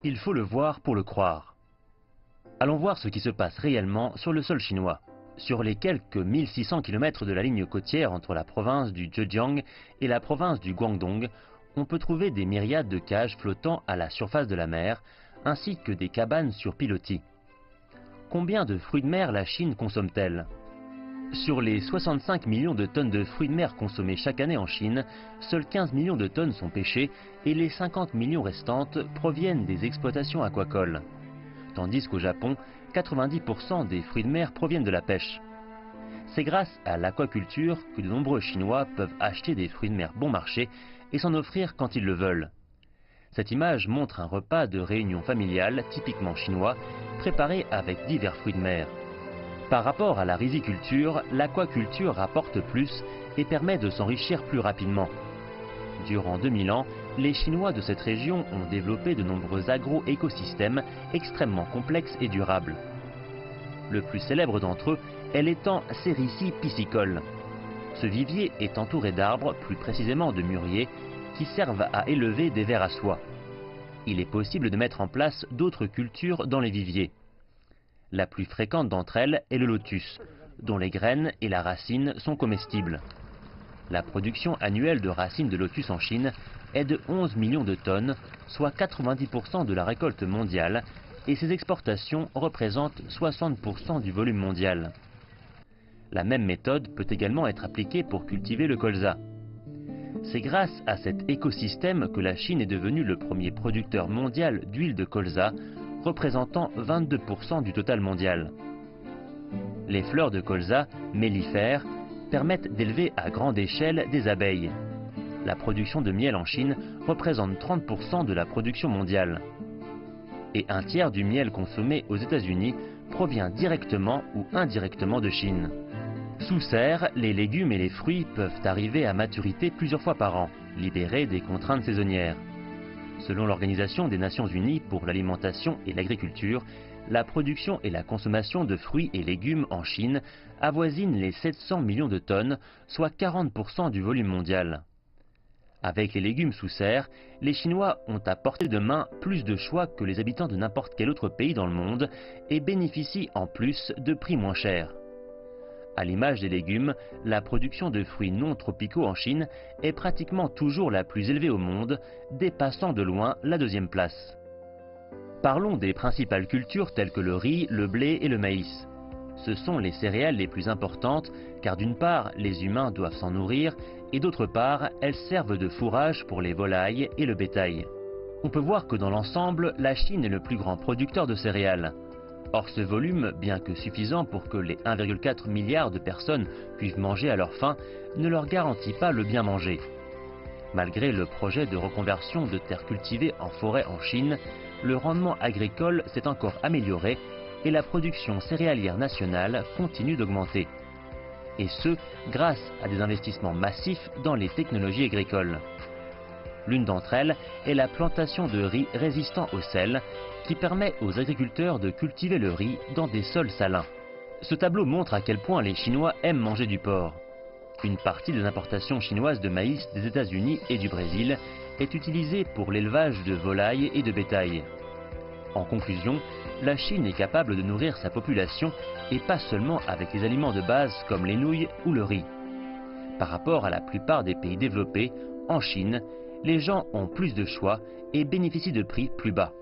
Il faut le voir pour le croire. Allons voir ce qui se passe réellement sur le sol chinois. Sur les quelques 1600 km de la ligne côtière entre la province du Zhejiang et la province du Guangdong, on peut trouver des myriades de cages flottant à la surface de la mer, ainsi que des cabanes sur pilotis. Combien de fruits de mer la Chine consomme-t-elle? Sur les 65 millions de tonnes de fruits de mer consommés chaque année en Chine, seuls 15 millions de tonnes sont pêchées et les 50 millions restantes proviennent des exploitations aquacoles. Tandis qu'au Japon, 90% des fruits de mer proviennent de la pêche. C'est grâce à l'aquaculture que de nombreux Chinois peuvent acheter des fruits de mer bon marché et s'en offrir quand ils le veulent. Cette image montre un repas de réunion familiale typiquement chinois, préparé avec divers fruits de mer. Par rapport à la riziculture, l'aquaculture rapporte plus et permet de s'enrichir plus rapidement. Durant 2000 ans, les Chinois de cette région ont développé de nombreux agro-écosystèmes extrêmement complexes et durables. Le plus célèbre d'entre eux est l'étang Serici piscicole. Ce vivier est entouré d'arbres, plus précisément de mûriers, qui servent à élever des vers à soie. Il est possible de mettre en place d'autres cultures dans les viviers. La plus fréquente d'entre elles est le lotus, dont les graines et la racine sont comestibles. La production annuelle de racines de lotus en Chine est de 11 millions de tonnes, soit 90% de la récolte mondiale, et ses exportations représentent 60% du volume mondial. La même méthode peut également être appliquée pour cultiver le colza. C'est grâce à cet écosystème que la Chine est devenue le premier producteur mondial d'huile de colza, représentant 22% du total mondial. Les fleurs de colza, mellifères, permettent d'élever à grande échelle des abeilles. La production de miel en Chine représente 30% de la production mondiale. Et un tiers du miel consommé aux États-Unis provient directement ou indirectement de Chine. Sous serre, les légumes et les fruits peuvent arriver à maturité plusieurs fois par an, libérés des contraintes saisonnières. Selon l'Organisation des Nations Unies pour l'alimentation et l'agriculture, la production et la consommation de fruits et légumes en Chine avoisinent les 700 millions de tonnes, soit 40% du volume mondial. Avec les légumes sous serre, les Chinois ont à portée de main plus de choix que les habitants de n'importe quel autre pays dans le monde et bénéficient en plus de prix moins chers. À l'image des légumes, la production de fruits non tropicaux en Chine est pratiquement toujours la plus élevée au monde, dépassant de loin la deuxième place. Parlons des principales cultures telles que le riz, le blé et le maïs. Ce sont les céréales les plus importantes car d'une part, les humains doivent s'en nourrir et d'autre part, elles servent de fourrage pour les volailles et le bétail. On peut voir que dans l'ensemble, la Chine est le plus grand producteur de céréales. Or ce volume, bien que suffisant pour que les 1,4 milliard de personnes puissent manger à leur faim, ne leur garantit pas le bien manger. Malgré le projet de reconversion de terres cultivées en forêt en Chine, le rendement agricole s'est encore amélioré et la production céréalière nationale continue d'augmenter. Et ce, grâce à des investissements massifs dans les technologies agricoles. L'une d'entre elles est la plantation de riz résistant au sel, qui permet aux agriculteurs de cultiver le riz dans des sols salins. Ce tableau montre à quel point les Chinois aiment manger du porc. Une partie des importations chinoises de maïs des États-Unis et du Brésil est utilisée pour l'élevage de volailles et de bétail. En conclusion, la Chine est capable de nourrir sa population et pas seulement avec les aliments de base comme les nouilles ou le riz. Par rapport à la plupart des pays développés, en Chine, les gens ont plus de choix et bénéficient de prix plus bas.